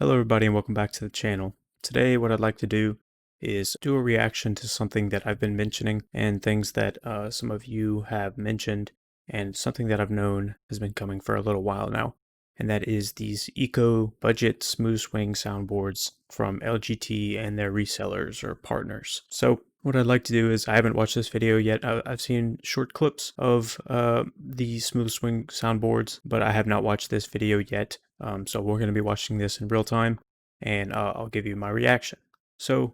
Hello everybody and welcome back to the channel. Today what I'd like to do is do a reaction to something that I've been mentioning and things that some of you have mentioned and something that I've known has been coming for a little while now. And that is these eco-budget smooth swing soundboards from LGT and their resellers or partners. So what I'd like to do is, I haven't watched this video yet. I've seen short clips of the smooth swing soundboards, but I have not watched this video yet. So we're going to be watching this in real time, and I'll give you my reaction. So,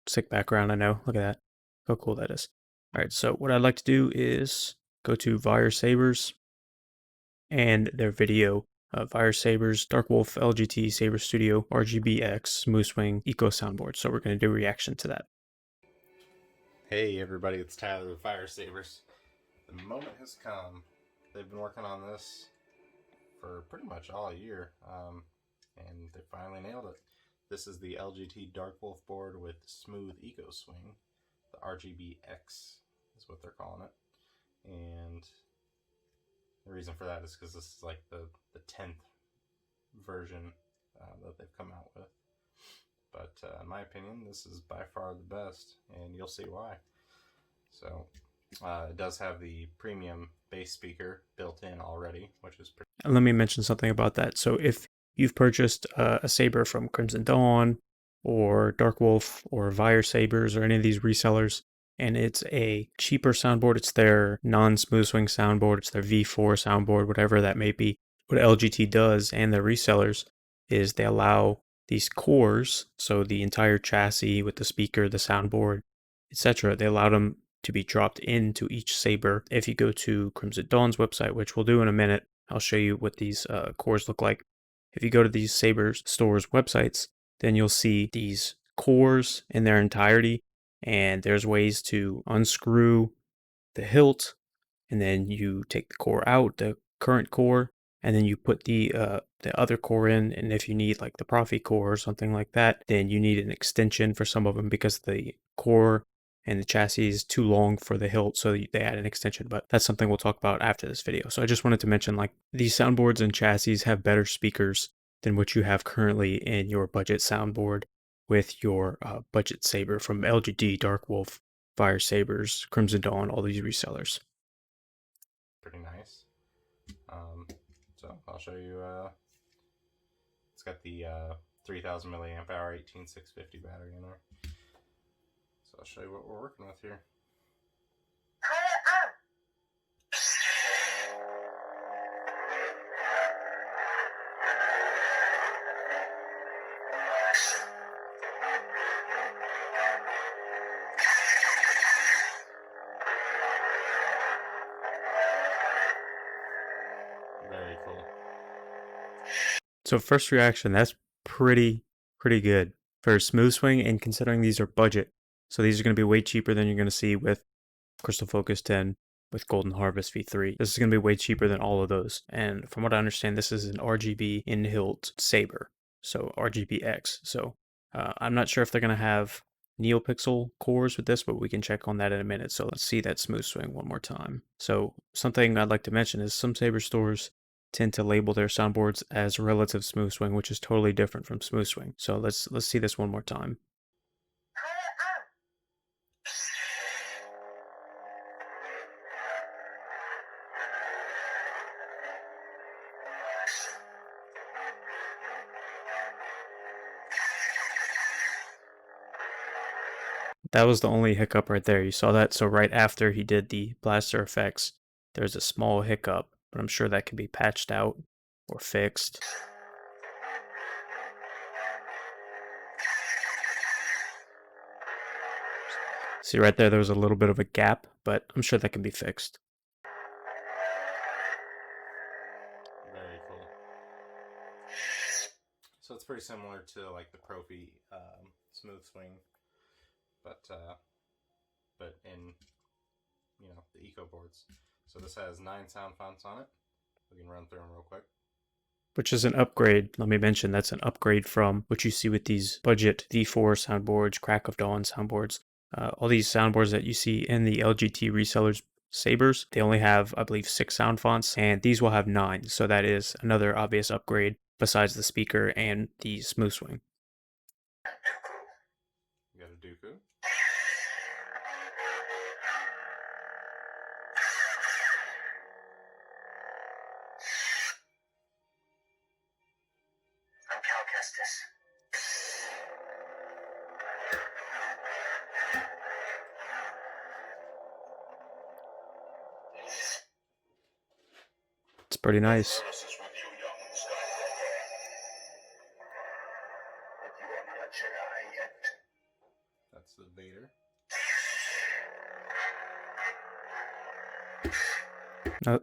sick background, I know. Look at that. How cool that is. All right, so what I'd like to do is go to Sabers and their video. Sabers, Darkwolf, LGT, Saber Studio, RGBX, Smooth Swing, Eco Soundboard. So we're going to do a reaction to that. Hey everybody, it's Tyler with Sabers. The moment has come. They've been working on this for pretty much all year, and they finally nailed it. This is the LGT Darkwolf board with Smooth Eco Swing. The RGBX is what they're calling it. And the reason for that is because this is like the 10th version that they've come out with. But in my opinion, this is by far the best, and you'll see why. So it does have the premium bass speaker built in already, which is pretty. Let me mention something about that. So if you've purchased a saber from Crimson Dawn or Darkwolf or Sabers or any of these resellers, and it's a cheaper soundboard, it's their non-smooth swing soundboard, it's their V4 soundboard, whatever that may be. What LGT does and their resellers is they allow these cores, so the entire chassis with the speaker, the soundboard, etc., they allow them to be dropped into each saber. If you go to Crimson Dawn's website, which we'll do in a minute, I'll show you what these cores look like. If you go to these Sabers stores websites, then you'll see these cores in their entirety, and there's ways to unscrew the hilt, and then you take the core out, the current core, and then you put the other core in. And if you need like the Profi core or something like that, then you need an extension for some of them because the core and the chassis is too long for the hilt, so they add an extension. But that's something we'll talk about after this video. So I just wanted to mention, like, these soundboards and chassis have better speakers than what you have currently in your budget soundboard with your budget saber from LGD, Darkwolf, Sabers, Crimson Dawn, all these resellers. Pretty nice. So I'll show you. It's got the 3000 milliamp hour 18650 battery in there. So I'll show you what we're working with here. Very cool. So first reaction, that's pretty good for a smooth swing, and considering these are budget. So these are going to be way cheaper than you're going to see with Crystal Focus 10, with Golden Harvest V3. This is going to be way cheaper than all of those. And from what I understand, this is an RGB in-hilt saber, so RGBX. So I'm not sure if they're going to have NeoPixel cores with this, but we can check on that in a minute. So let's see that smooth swing one more time. So something I'd like to mention is some saber stores tend to label their soundboards as relative smooth swing, which is totally different from smooth swing. So let's see this one more time. That was the only hiccup right there. You saw that? So right after he did the blaster effects, there's a small hiccup, but I'm sure that can be patched out or fixed. See right there was a little bit of a gap, but I'm sure that can be fixed. Very cool. So it's pretty similar to like the Profi smooth swing, but in the eco boards. So this has 9 sound fonts on it. We can run through them real quick. Which is an upgrade. Let me mention that's an upgrade from what you see with these budget V4 soundboards, Crack of Dawn soundboards. All these soundboards that you see in the LGT resellers Sabers, they only have, I believe, 6 sound fonts, and these will have 9. So that is another obvious upgrade besides the speaker and the smooth swing. You got a Dooku. It's pretty nice. That's the Vader.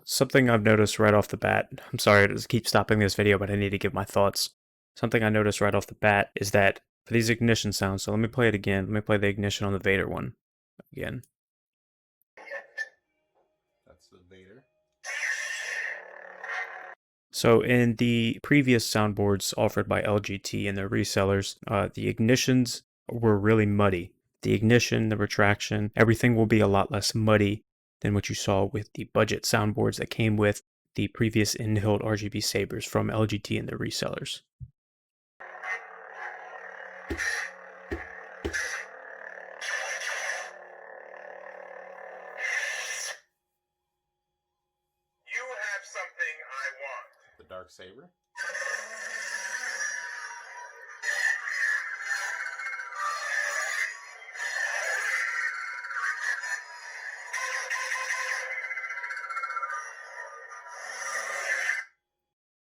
Something I've noticed right off the bat, I'm sorry to keep stopping this video, but I need to give my thoughts. Something I noticed right off the bat is that for these ignition sounds, so let me play it again. Let me play the ignition on the Vader one again. That's the Vader. So in the previous soundboards offered by LGT and their resellers, the ignitions were really muddy. The ignition, the retraction, everything will be a lot less muddy than what you saw with the budget soundboards that came with the previous in-hilt RGB Sabers from LGT and their resellers. You have something I want. The Darksaber.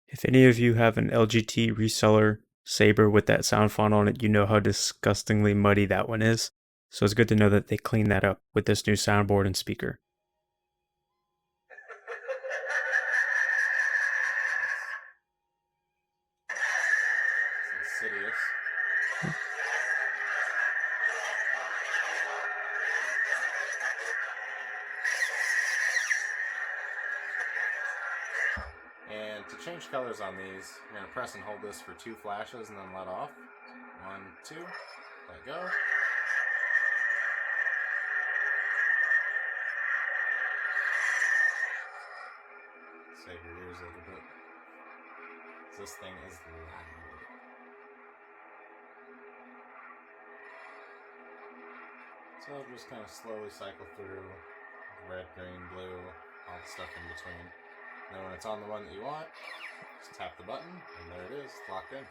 If any of you have an LGT reseller Saber with that sound font on it, you know how disgustingly muddy that one is. So it's good to know that they cleaned that up with this new soundboard and speaker. It's insidious. And to change colors on these, you're going to press and hold this for 2 flashes and then let off. 1, 2, let go. Save your ears a little bit. This thing is loud. So I'll just kind of slowly cycle through red, green, blue, all the stuff in between. And then when it's on the one that you want, just tap the button, and there it is, locked in.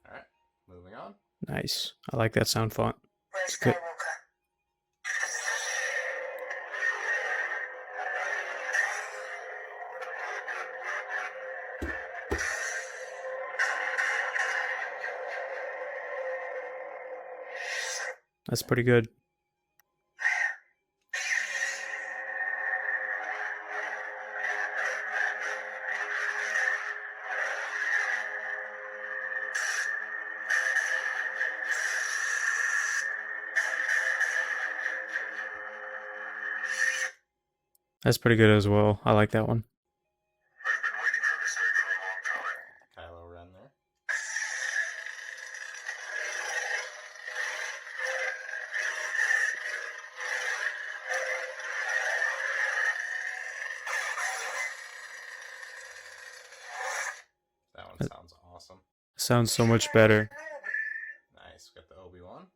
Alright, moving on. Nice. I like that sound font. It's good. That's pretty good. That's pretty good as well. I like that one. I've been waiting for this day for a long time. Kylo Ren there. That one sounds awesome. Sounds so much better. Nice, got the Obi-Wan.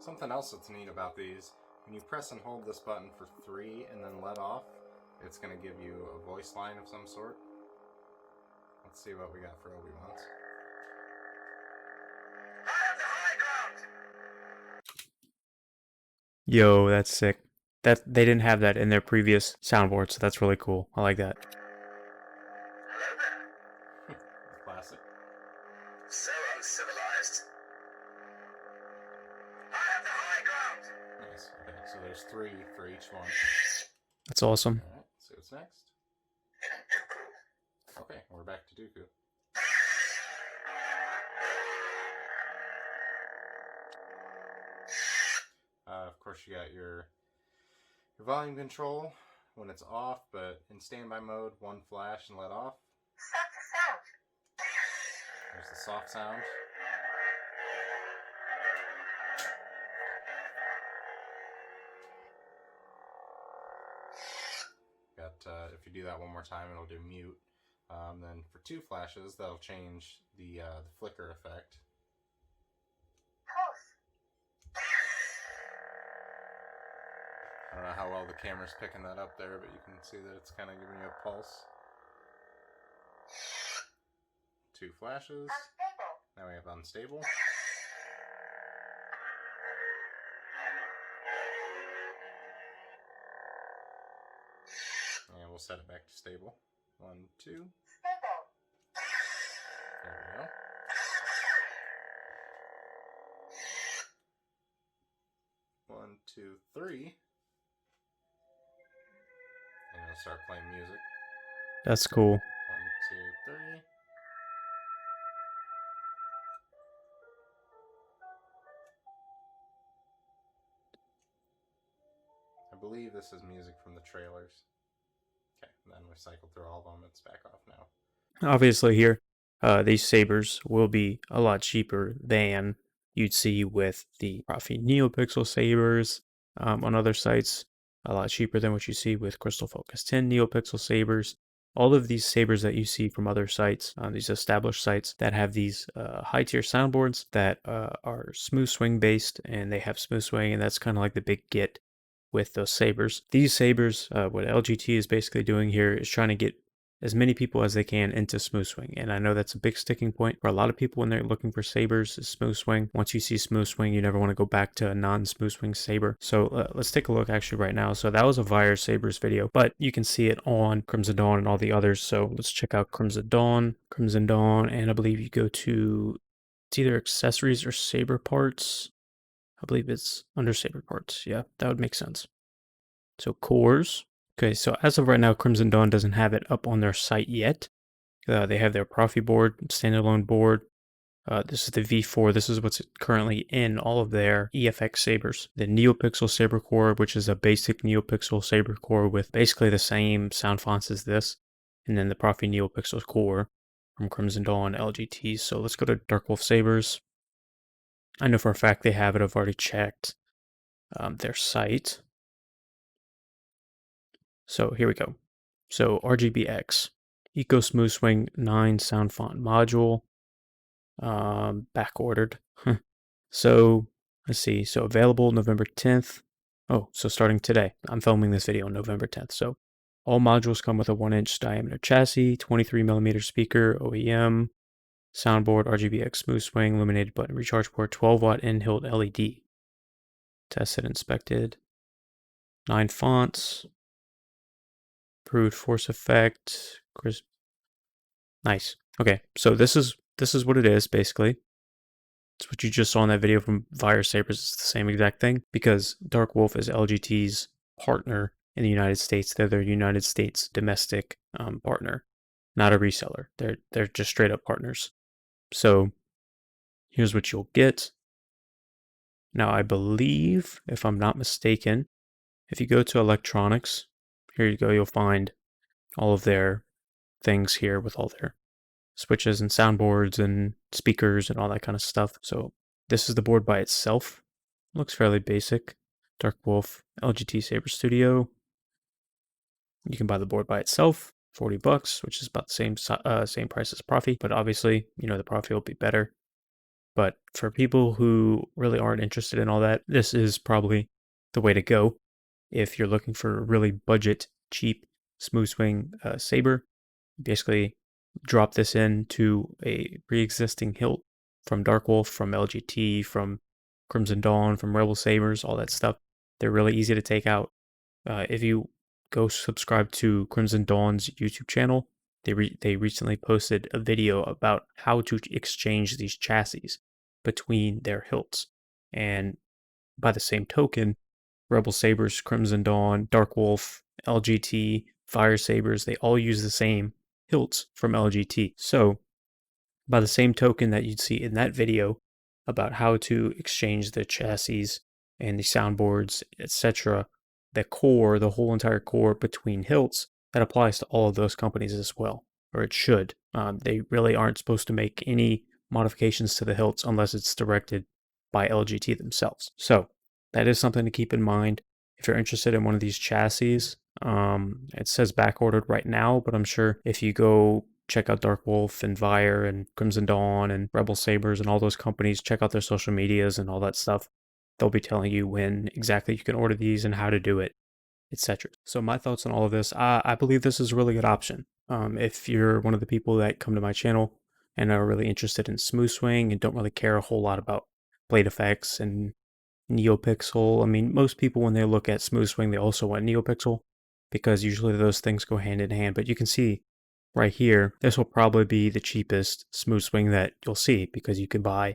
Something else that's neat about these, when you press and hold this button for 3 and then let off, it's going to give you a voice line of some sort. Let's see what we got for Obi-Wan's. I have the high ground. Yo, that's sick. That they didn't have that in their previous soundboard, so that's really cool. I like that. Hello there. Classic. So uncivilized. I have the high ground. Nice. Okay, so there's 3 for each one. That's awesome. Alright, see what's next. Okay, we're back to Dooku. Of course, you got your volume control, when it's off, but in standby mode, one flash and let off. Stop the sound. There's the soft sound. If you do that one more time, it'll do mute. Then for 2 flashes, that'll change the flicker effect. Pulse. I don't know how well the camera's picking that up there, but you can see that it's kind of giving you a pulse. 2 flashes. Unstable. Now we have unstable. And we'll set it back to stable. 1, 2. Stable. There we go. One, 2, 3. And it'll start playing music. That's cool. 1, 2, 3. I believe this is music from the trailers. Okay, and then we cycle through all of them. It's back off now. Obviously here, these sabers will be a lot cheaper than you'd see with the Profi NeoPixel sabers on other sites. A lot cheaper than what you see with Crystal Focus 10 NeoPixel sabers. All of these sabers that you see from other sites, these established sites that have these high-tier soundboards that are smooth swing based, and they have smooth swing, and that's kind of like the big get with those sabers. These sabers, what LGT is basically doing here is trying to get as many people as they can into smooth swing. And I know that's a big sticking point for a lot of people when they're looking for sabers is smooth swing. Once you see smooth swing, you never want to go back to a non-smooth swing saber. So let's take a look actually right now. So that was a Vire Sabers video, but you can see it on Crimson Dawn and all the others. So let's check out Crimson Dawn, and I believe you go to, it's either accessories or saber parts. I believe it's under saber parts. Yeah, that would make sense. So cores. Okay, so as of right now, Crimson Dawn doesn't have it up on their site yet. They have their Profi board, standalone board. This is the V4. This is what's currently in all of their EFX sabers. The NeoPixel Saber Core, which is a basic NeoPixel Saber Core with basically the same sound fonts as this. And then the Profi NeoPixel Core from Crimson Dawn LGT. So let's go to Darkwolf Sabers. I know for a fact they have it. I've already checked their site. So here we go. So RGBX, Eco Smooth Swing 9 sound font module, back ordered. So let's see. So available November 10th. Oh, so starting today. I'm filming this video on November 10th. So all modules come with a 1-inch diameter chassis, 23mm speaker, OEM, soundboard, RGBX smooth swing, illuminated button recharge port, 12-watt in-hilt LED. Tested, inspected. 9 fonts. Brute force effect, crisp. Nice. Okay, so this is what it is basically. It's what you just saw in that video from Vire Sabers. It's the same exact thing because Darkwolf is LGT's partner in the United States. They're their United States domestic partner, not a reseller. They're just straight up partners. So here's what you'll get. Now I believe, if I'm not mistaken, if you go to electronics, here you go, you'll find all of their things here with all their switches and soundboards and speakers and all that kind of stuff. So this is the board by itself. Looks fairly basic. Darkwolf LGT Saber Studio. You can buy the board by itself, $40, which is about the same price as Profi, but obviously, you know, the Profi will be better. But for people who really aren't interested in all that, this is probably the way to go. If you're looking for a really budget, cheap, smooth swing saber, basically drop this into a pre-existing hilt from Darkwolf, from LGT, from Crimson Dawn, from Rebel Sabers, all that stuff. They're really easy to take out. If you go subscribe to Crimson Dawn's YouTube channel, they recently posted a video about how to exchange these chassis between their hilts. And by the same token, Rebel Sabers, Crimson Dawn, Darkwolf, LGT, Vire Sabers, they all use the same hilts from LGT. So by the same token that you'd see in that video about how to exchange the chassis and the soundboards, etc., the core, the whole entire core between hilts, that applies to all of those companies as well, or it should. They really aren't supposed to make any modifications to the hilts unless it's directed by LGT themselves. So that is something to keep in mind. If you're interested in one of these chassis, it says back ordered right now, but I'm sure if you go check out Darkwolf and Vire and Crimson Dawn and Rebel Sabers and all those companies, check out their social medias and all that stuff. They'll be telling you when exactly you can order these and how to do it, etc. So my thoughts on all of this, I believe this is a really good option. If you're one of the people that come to my channel and are really interested in smooth swing and don't really care a whole lot about blade effects and NeoPixel. I mean, most people, when they look at smooth swing, they also want NeoPixel because usually those things go hand in hand. But you can see right here, this will probably be the cheapest smooth swing that you'll see because you can buy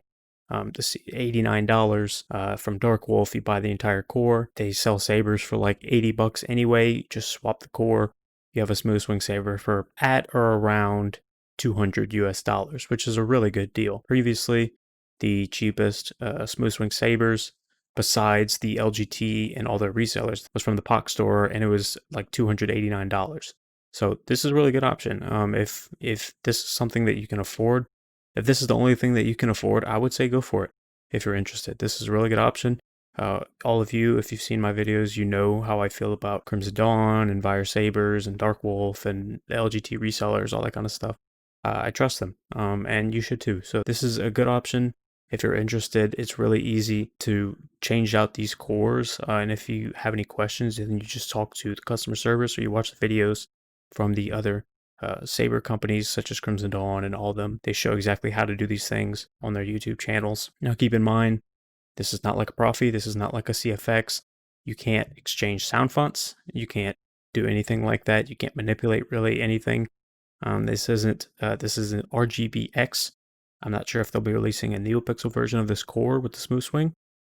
this $89 from Darkwolf. You buy the entire core. They sell sabers for like $80 anyway. Just swap the core. You have a smooth swing saber for at or around $200 US, which is a really good deal. Previously, the cheapest smooth swing sabers besides the LGT and all their resellers was from the POC store, and it was like $289. So this is a really good option. If this is something that you can afford, if this is the only thing that you can afford, I would say go for it if you're interested. This is a really good option. All of you, if you've seen my videos, you know how I feel about Crimson Dawn and Vire Sabers and Darkwolf and the LGT resellers, all that kind of stuff. I trust them, and you should too. So this is a good option. If you're interested, it's really easy to change out these cores. And if you have any questions, then you just talk to the customer service or you watch the videos from the other saber companies such as Crimson Dawn and all of them. They show exactly how to do these things on their YouTube channels. Now keep in mind, this is not like a Profi. This is not like a CFX. You can't exchange sound fonts. You can't do anything like that. You can't manipulate really anything. This isn't RGBX. I'm not sure if they'll be releasing a NeoPixel version of this core with the smooth swing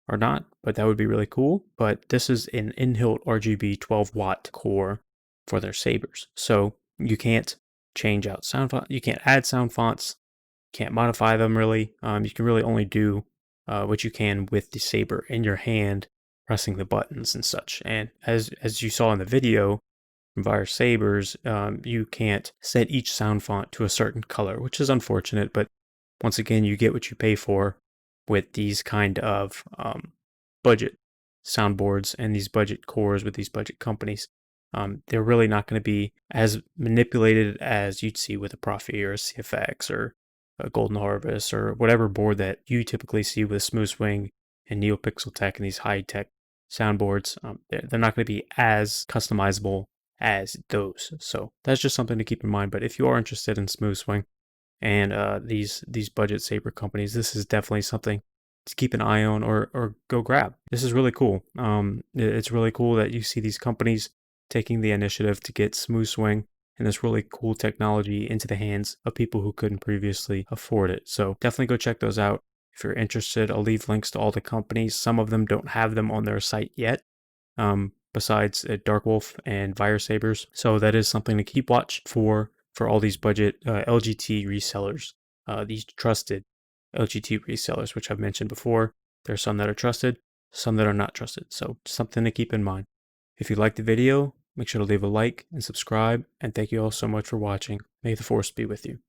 or not, but that would be really cool. But this is an in-hilt RGB 12 watt core for their sabers. So you can't change out sound font. You can't add sound fonts. Can't modify them really. You can really only do what you can with the saber in your hand, pressing the buttons and such. And as you saw in the video, Vire Sabers, you can't set each sound font to a certain color, which is unfortunate, but once again, you get what you pay for with these kind of budget soundboards and these budget cores with these budget companies. They're really not going to be as manipulated as you'd see with a Profi or a CFX or a Golden Harvest or whatever board that you typically see with Smooth Swing and NeoPixel Tech and these high-tech soundboards. They're not going to be as customizable as those. So that's just something to keep in mind. But if you are interested in smooth swing and these budget saber companies, this is definitely something to keep an eye on or go grab. This is really cool. It's really cool that you see these companies taking the initiative to get smooth swing and this really cool technology into the hands of people who couldn't previously afford it. So definitely go check those out. If you're interested, I'll leave links to all the companies. Some of them don't have them on their site yet. Besides Darkwolf and Vire Sabers. So that is something to keep watch for all these budget LGT resellers, these trusted LGT resellers, which I've mentioned before. There are some that are trusted, some that are not trusted. So something to keep in mind. If you liked the video, make sure to leave a like and subscribe. And thank you all so much for watching. May the Force be with you.